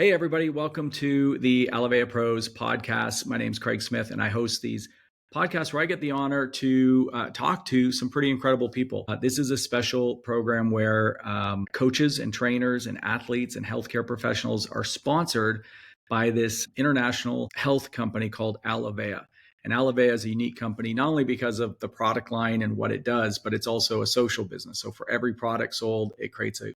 Hey, everybody. Welcome to the Alovéa Pros podcast. My name's Craig Smith, and I host these podcasts where I get the honor to talk to some pretty incredible people. This is a special program where coaches and trainers and athletes and healthcare professionals are sponsored by this international health company called Alovéa. And Alovéa is a unique company, not only because of the product line and what it does, but it's also a social business. So for every product sold, it creates a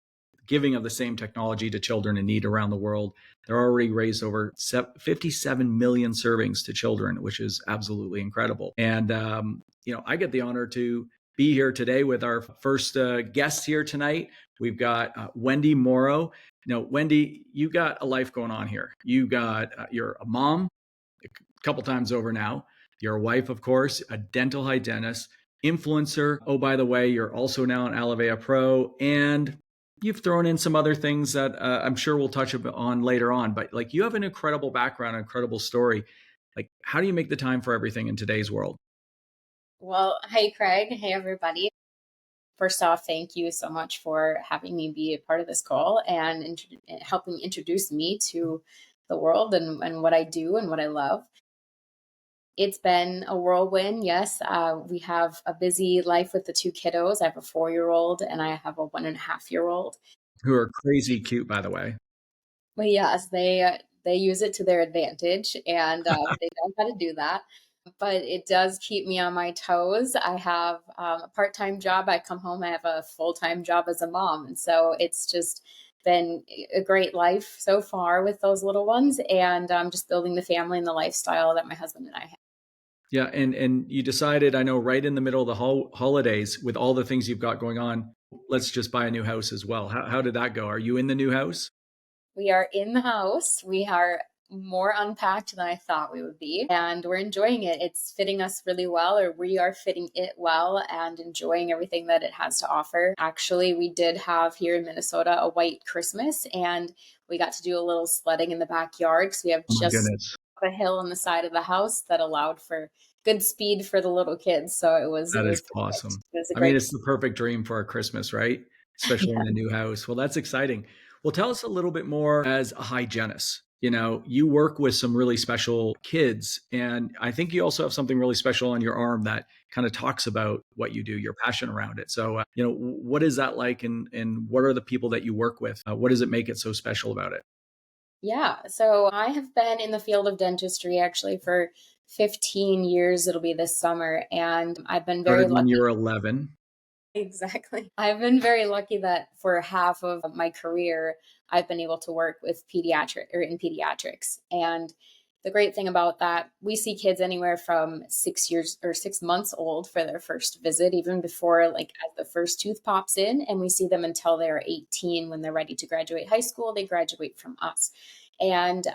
giving of the same technology to children in need around the world. They're already raised over 57 million servings to children, which is absolutely incredible. And, I get the honor to be here today with our first guest here tonight. We've got Wendy Morrow. Wendy, you got a life going on here. You're a mom a couple times over now. You're a wife, of course, a dental hygienist, influencer. Oh, by the way, you're also now an Alovéa Pro, and you've thrown in some other things that I'm sure we'll touch on later on, but like you have an incredible background, an incredible story. Like, how do you make the time for everything in today's world? Well, hey, Craig. Hey, everybody. First off, thank you so much for having me be a part of this call and helping introduce me to the world and what I do and what I love. It's been a whirlwind. Yes, we have a busy life with the two kiddos. I have a 4-year-old and I have a 1.5-year-old. Who are crazy cute, by the way. But yes, they use it to their advantage, and they know how to do that. But it does keep me on my toes. I have a part-time job. I come home, I have a full-time job as a mom. And so it's just been a great life so far with those little ones, and just building the family and the lifestyle that my husband and I have. Yeah, and you decided, I know, right in the middle of the holidays, with all the things you've got going on, let's just buy a new house as well. How did that go? Are you in the new house? We are in the house. We are more unpacked than I thought we would be, and we're enjoying it. It's fitting us really well, or we are fitting it well and enjoying everything that it has to offer. Actually, we did have here in Minnesota a white Christmas, and we got to do a little sledding in the backyard because we have Oh my just goodness, a hill on the side of the house that allowed for good speed for the little kids. So it that was is perfect. awesome. It was a I mean, great it's the perfect dream for a Christmas, right? Especially in a new house. Well, that's exciting. Well, tell us a little bit more as a hygienist. You work with some really special kids, and I think you also have something really special on your arm that kind of talks about what you do, your passion around it. So, what is that like, and what are the people that you work with? What does it make it so special about it? Yeah. So I have been in the field of dentistry actually for 15 years. It'll be this summer. And I've been very Started when you lucky. were 11. Exactly. I've been very lucky that for half of my career, I've been able to work with in pediatrics. And the great thing about that, we see kids anywhere from 6 years or 6 months old for their first visit, even before like as the first tooth pops in. And we see them until they're 18 when they're ready to graduate high school. They graduate from us. And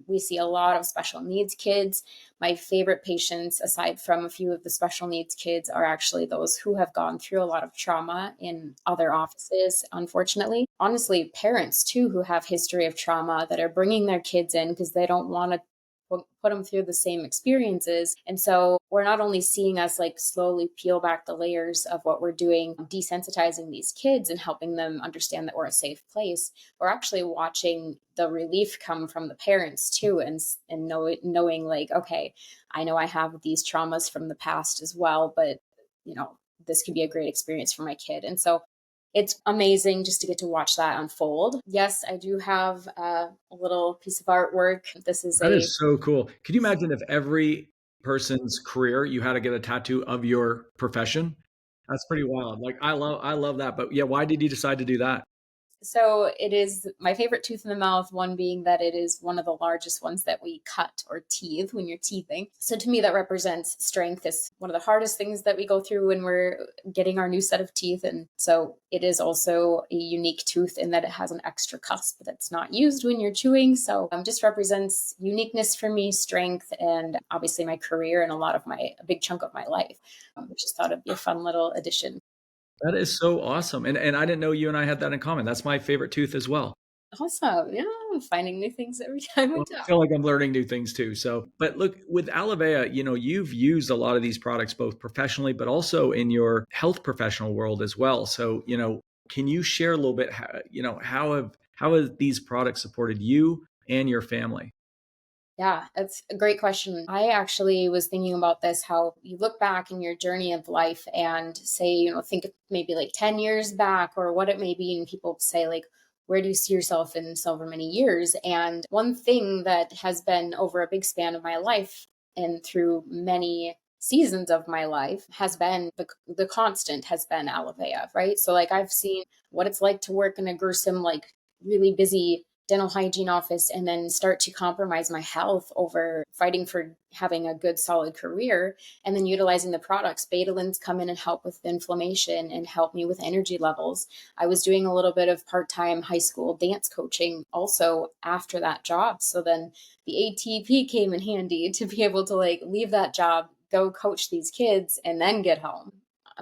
we see a lot of special needs kids. My favorite patients, aside from a few of the special needs kids, are actually those who have gone through a lot of trauma in other offices, unfortunately. Honestly, parents too, who have history of trauma that are bringing their kids in because they don't want to put them through the same experiences. And so we're not only seeing us like slowly peel back the layers of what we're doing, desensitizing these kids and helping them understand that we're a safe place, we're actually watching the relief come from the parents too, and knowing like, okay, I know I have these traumas from the past as well, but this could be a great experience for my kid. And so it's amazing just to get to watch that unfold. Yes, I do have a little piece of artwork. This is That a is so cool. Could you imagine if every person's career you had to get a tattoo of your profession? That's pretty wild. Like I love that. But yeah, why did you decide to do that? So it is my favorite tooth in the mouth, one being that it is one of the largest ones that we cut or teeth when you're teething. So to me, that represents strength. It's one of the hardest things that we go through when we're getting our new set of teeth. And so it is also a unique tooth in that it has an extra cusp that's not used when you're chewing. So just represents uniqueness for me, strength, and obviously my career and a big chunk of my life. Which just thought it'd be a fun little addition. That is so awesome. And I didn't know you and I had that in common. That's my favorite tooth as well. Awesome. Yeah, I'm finding new things every time we Well, I talk. feel like I'm learning new things too. So, but look, with Alovéa, you've used a lot of these products both professionally, but also in your health professional world as well. So, can you share a little bit how have these products supported you and your family? Yeah, that's a great question. I actually was thinking about this, how you look back in your journey of life and say, think of maybe like 10 years back or what it may be. And people say, like, where do you see yourself in so many years? And one thing that has been over a big span of my life and through many seasons of my life has been the constant has been Alovéa, right? So, like, I've seen what it's like to work in a gruesome, like, really busy dental hygiene office and then start to compromise my health over fighting for having a good solid career, and then utilizing the products. Betalins come in and help with inflammation and help me with energy levels. I was doing a little bit of part-time high school dance coaching also after that job, so then the ATP came in handy to be able to, like, leave that job, go coach these kids, and then get home.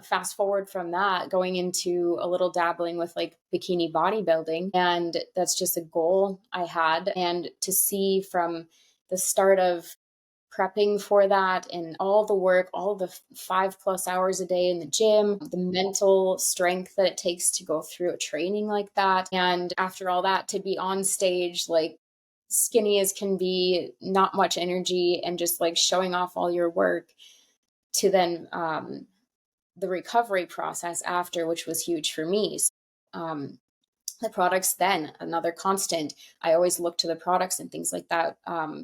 Fast forward from that, going into a little dabbling with like bikini bodybuilding. And that's just a goal I had. And to see from the start of prepping for that and all the work, all the 5+ hours a day in the gym, the mental strength that it takes to go through a training like that. And after all that, to be on stage, like, skinny as can be, not much energy, and just like showing off all your work, to then the recovery process after, which was huge for me. Um, the products, then another constant. I always look to the products and things like that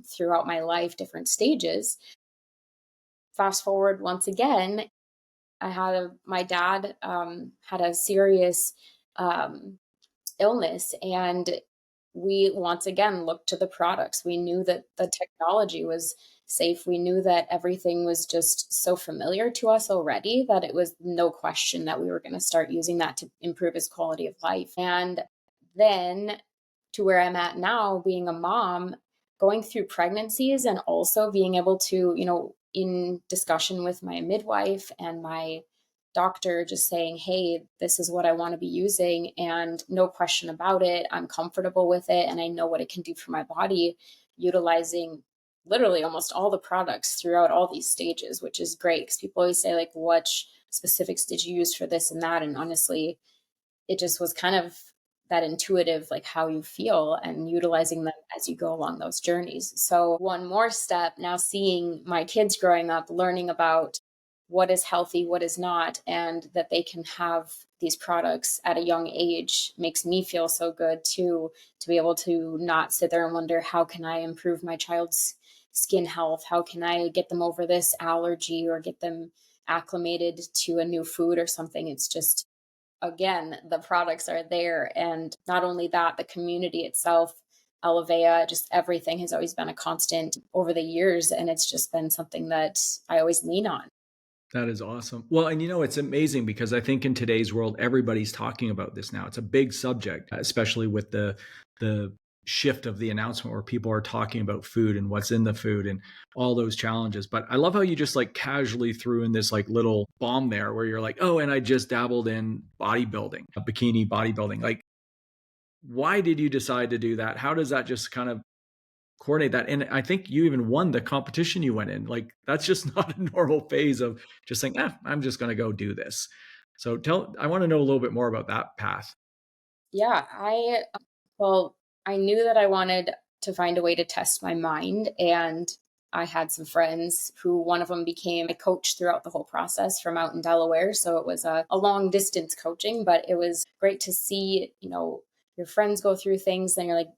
throughout my life, different stages. Fast forward once again, my dad had a serious um, illness, and we once again looked to the products. We knew that the technology was safe. We knew that everything was just so familiar to us already that it was no question that we were going to start using that to improve his quality of life. And then to where I'm at now, being a mom, going through pregnancies, and also being able to, in discussion with my midwife and my doctor, just saying, hey, this is what I want to be using. And no question about it, I'm comfortable with it. And I know what it can do for my body, utilizing literally almost all the products throughout all these stages, which is great. Because people always say, like, what specifics did you use for this and that? And honestly, it just was kind of that intuitive, like, how you feel, and utilizing them as you go along those journeys. So one more step now, seeing my kids growing up, learning about what is healthy, what is not, and that they can have these products at a young age makes me feel so good too, to be able to not sit there and wonder, how can I improve my child's skin health? How can I get them over this allergy or get them acclimated to a new food or something? It's just, again, the products are there. And not only that, the community itself, Alovéa, just everything has always been a constant over the years. And it's just been something that I always lean on. That is awesome. Well, and it's amazing because I think in today's world, everybody's talking about this now. It's a big subject, especially with the shift of the announcement where people are talking about food and what's in the food and all those challenges. But I love how you just like casually threw in this like little bomb there where you're like, oh, and I just dabbled in bodybuilding, bikini bodybuilding. Like, why did you decide to do that? How does that just kind of coordinate that? And I think you even won the competition you went in. Like, that's just not a normal phase of just saying, I'm just going to go do this. So I want to know a little bit more about that path. Yeah, well, I knew that I wanted to find a way to test my mind. And I had some friends who, one of them became a coach throughout the whole process from out in Delaware. So it was a long distance coaching, but it was great to see, your friends go through things and you're like,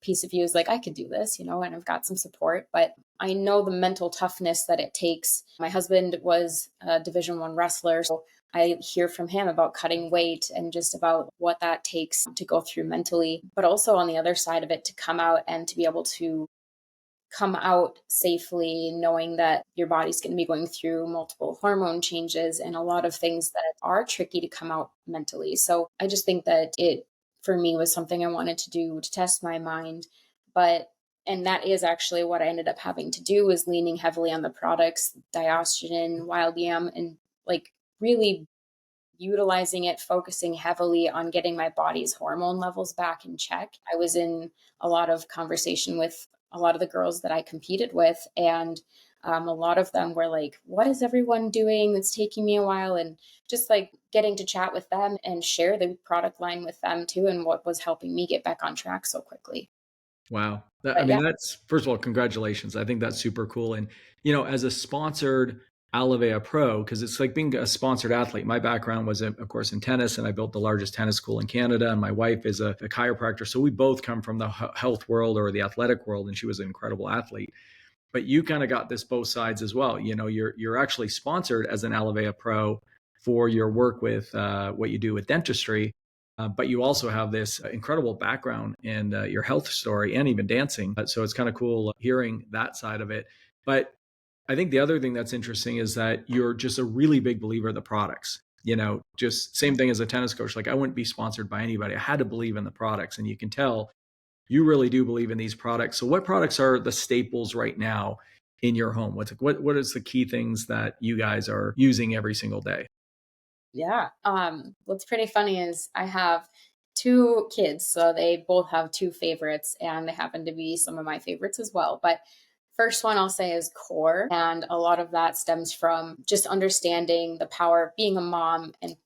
piece of you is like, I could do this, and I've got some support. But I know the mental toughness that it takes. My husband was a Division 1 wrestler. So I hear from him about cutting weight and just about what that takes to go through mentally, but also on the other side of it, to come out and to be able to come out safely, knowing that your body's going to be going through multiple hormone changes and a lot of things that are tricky to come out mentally. So I just think that it, for me, was something I wanted to do to test my mind. And that is actually what I ended up having to do, was leaning heavily on the products, dioxygen, wild yam, and like really utilizing it, focusing heavily on getting my body's hormone levels back in check. I was in a lot of conversation with a lot of the girls that I competed with, and a lot of them were like, what is everyone doing? It's taking me a while. And just like getting to chat with them and share the product line with them too, and what was helping me get back on track so quickly. Wow. I But mean, yeah, that's, first of all, congratulations. I think that's super cool. And, as a sponsored Alovéa Pro, because it's like being a sponsored athlete. My background was, of course, in tennis, and I built the largest tennis school in Canada. And my wife is a chiropractor. So we both come from the health world or the athletic world, and she was an incredible athlete. But you kind of got this both sides as well. You're actually sponsored as an Alovéa Pro for your work with what you do with dentistry, but you also have this incredible background in your health story and even dancing. So it's kind of cool hearing that side of it. But I think the other thing that's interesting is that you're just a really big believer of the products. Just same thing as a tennis coach. Like, I wouldn't be sponsored by anybody. I had to believe in the products, and you can tell you really do believe in these products. So what products are the staples right now in your home? What is the key things that you guys are using every single day? yeah. What's pretty funny is I have two kids, so they both have two favorites, and they happen to be some of my favorites as well. But first one I'll say is core. And a lot of that stems from just understanding the power of being a mom and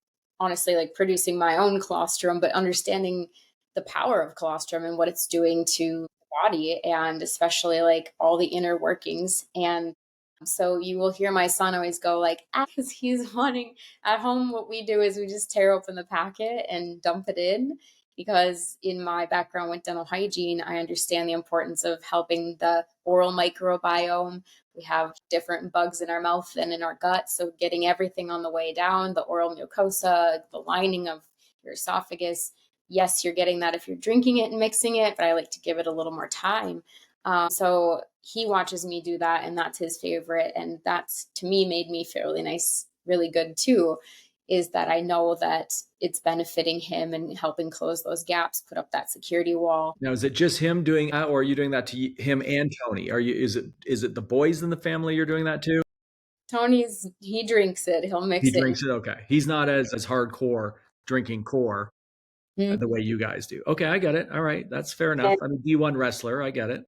honestly like producing my own colostrum, but understanding the power of colostrum and what it's doing to the body and especially like all the inner workings. And so you will hear my son always go like, because he's wanting at home, what we do is we just tear open the packet and dump it in. Because in my background with dental hygiene, I understand the importance of helping the oral microbiome. We have different bugs in our mouth than in our gut. So getting everything on the way down, the oral mucosa, the lining of your esophagus. Yes, you're getting that if you're drinking it and mixing it, but I like to give it a little more time. So he watches me do that, and that's his favorite. And that's to me made me feel really nice, really good too, is that I know that it's benefiting him and helping close those gaps, put up that security wall. Now, is it just him doing that, or are you doing that to him and Tony? Is it the boys in the family you're doing that to? He drinks it, he'll He mix it. drinks it. Okay, he's not as hardcore drinking core the Mhm. way you guys do. Okay, I get it. All right, that's fair enough. And I'm a D1 wrestler. I get it.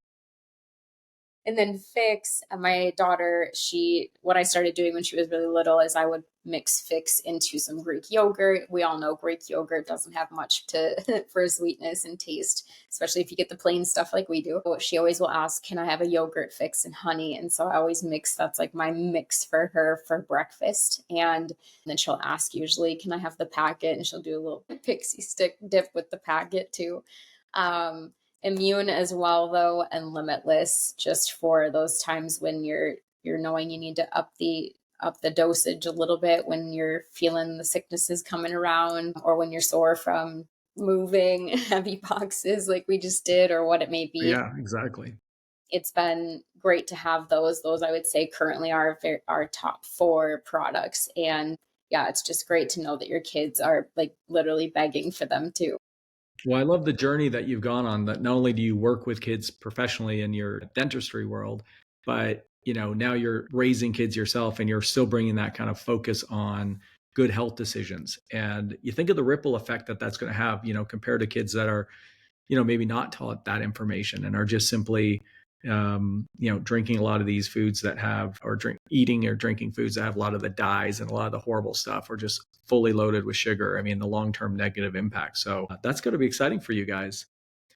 And then Fix, my daughter, what I started doing when she was really little is I would mix Fix into some Greek yogurt. We all know Greek yogurt doesn't have much to for sweetness and taste, especially if you get the plain stuff like we do. She always will ask, "Can I have a yogurt fix and honey?" And so I always mix. That's like my mix for her for breakfast. And then she'll ask usually, "Can I have the packet?" And she'll do a little pixie stick dip with the packet too. Um, Immune as well though, and limitless, just for those times when you're knowing you need to up the dosage a little bit when you're feeling the sicknesses coming around or when you're sore from moving heavy boxes like we just did or what it may be. Yeah, exactly. It's been great to have those I would say currently are our top four products. And yeah, it's just great to know that your kids are like literally begging for them too. Well, I love the journey that you've gone on, that not only do you work with kids professionally in your dentistry world, but now you're raising kids yourself, and you're still bringing that kind of focus on good health decisions. And you think of the ripple effect that that's going to have, compared to kids that are, maybe not taught that information and are just simply, drinking a lot of these foods that have, or eating or drinking foods that have a lot of the dyes and a lot of the horrible stuff, or just fully loaded with sugar. I mean, the long-term negative impact. So that's going to be exciting for you guys.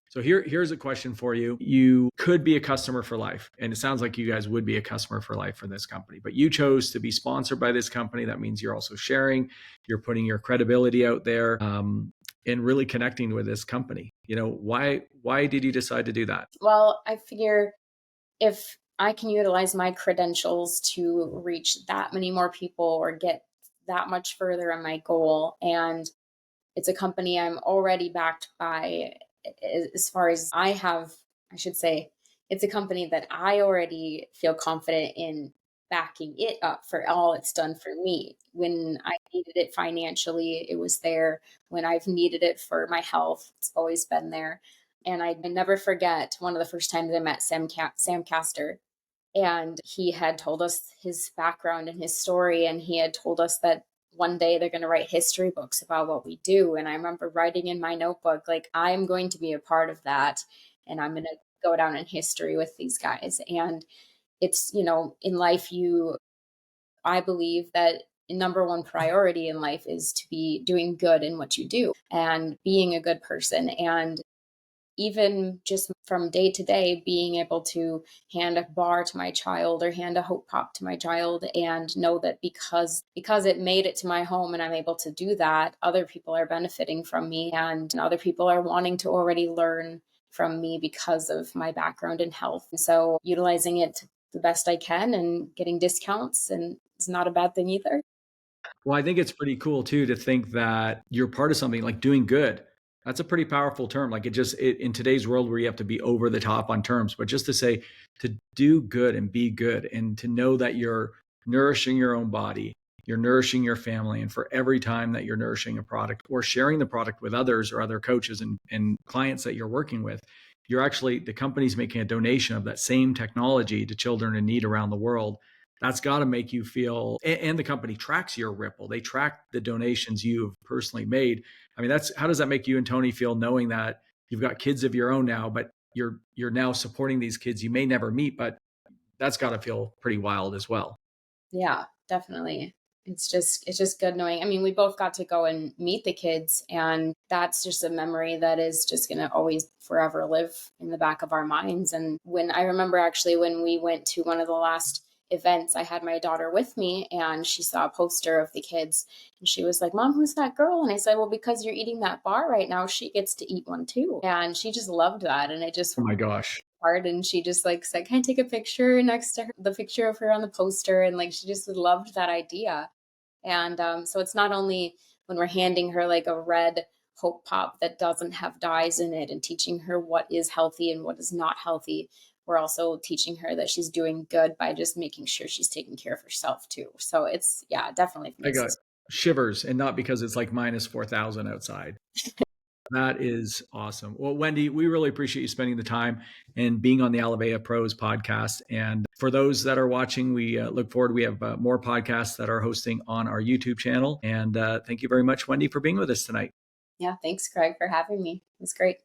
So here's a question for you. You could be a customer for life, and it sounds like you guys would be a customer for life for this company, but you chose to be sponsored by this company. That means you're also sharing, you're putting your credibility out there, and really connecting with this company. Why did you decide to do that? Well, I figure if I can utilize my credentials to reach that many more people or get that much further on my goal, and it's a company I'm already backed by, as far as I should say, it's a company that I already feel confident in backing it up for all it's done for me. When I needed it financially, it was there. When I've needed it for my health, it's always been there. And I never forget one of the first times I met Sam Castor, and he had told us his background and his story, and he had told us that one day they're going to write history books about what we do. And I remember writing in my notebook, like, I'm going to be a part of that, and I'm going to go down in history with these guys. And it's, in life, I believe that number one priority in life is to be doing good in what you do and being a good person. And even just from day to day, being able to hand a bar to my child or hand a Hope Pop to my child and know that because it made it to my home and I'm able to do that, other people are benefiting from me and other people are wanting to already learn from me because of my background in health. And so utilizing it the best I can and getting discounts, and it's not a bad thing either. Well, I think it's pretty cool too to think that you're part of something like doing good. That's a pretty powerful term. Like in today's world where you have to be over the top on terms, but just to say to do good and be good and to know that you're nourishing your own body, you're nourishing your family. And for every time that you're nourishing a product or sharing the product with others or other coaches and clients that you're working with, the company's making a donation of that same technology to children in need around the world. That's got to make you feel, and the company tracks your ripple. They track the donations you've personally made. I mean, how does that make you and Tony feel knowing that you've got kids of your own now, but you're now supporting these kids you may never meet, but that's got to feel pretty wild as well. Yeah, definitely. It's just good knowing. I mean, we both got to go and meet the kids, and that's just a memory that is just going to always forever live in the back of our minds. And when I remember actually when we went to one of the last events, I had my daughter with me and she saw a poster of the kids and she was like, "Mom, who's that girl?" And I said, "Well, because you're eating that bar right now, she gets to eat one too." And she just loved that. And it just Oh my gosh. hard, and she just like said, "Can I take a picture next to her, the picture of her on the poster?" And like she just loved that idea. And so it's not only when we're handing her like a red Hope Pop that doesn't have dyes in it and teaching her what is healthy and what is not healthy, we're also teaching her that she's doing good by just making sure she's taking care of herself too. So it's, yeah, definitely I makes got us. shivers, and not because it's like minus 4,000 outside. That is awesome. Well, Wendy, we really appreciate you spending the time and being on the Alovéa Pros podcast. And for those that are watching, we look forward. We have more podcasts that are hosting on our YouTube channel. And thank you very much, Wendy, for being with us tonight. Yeah, thanks, Craig, for having me. It was great.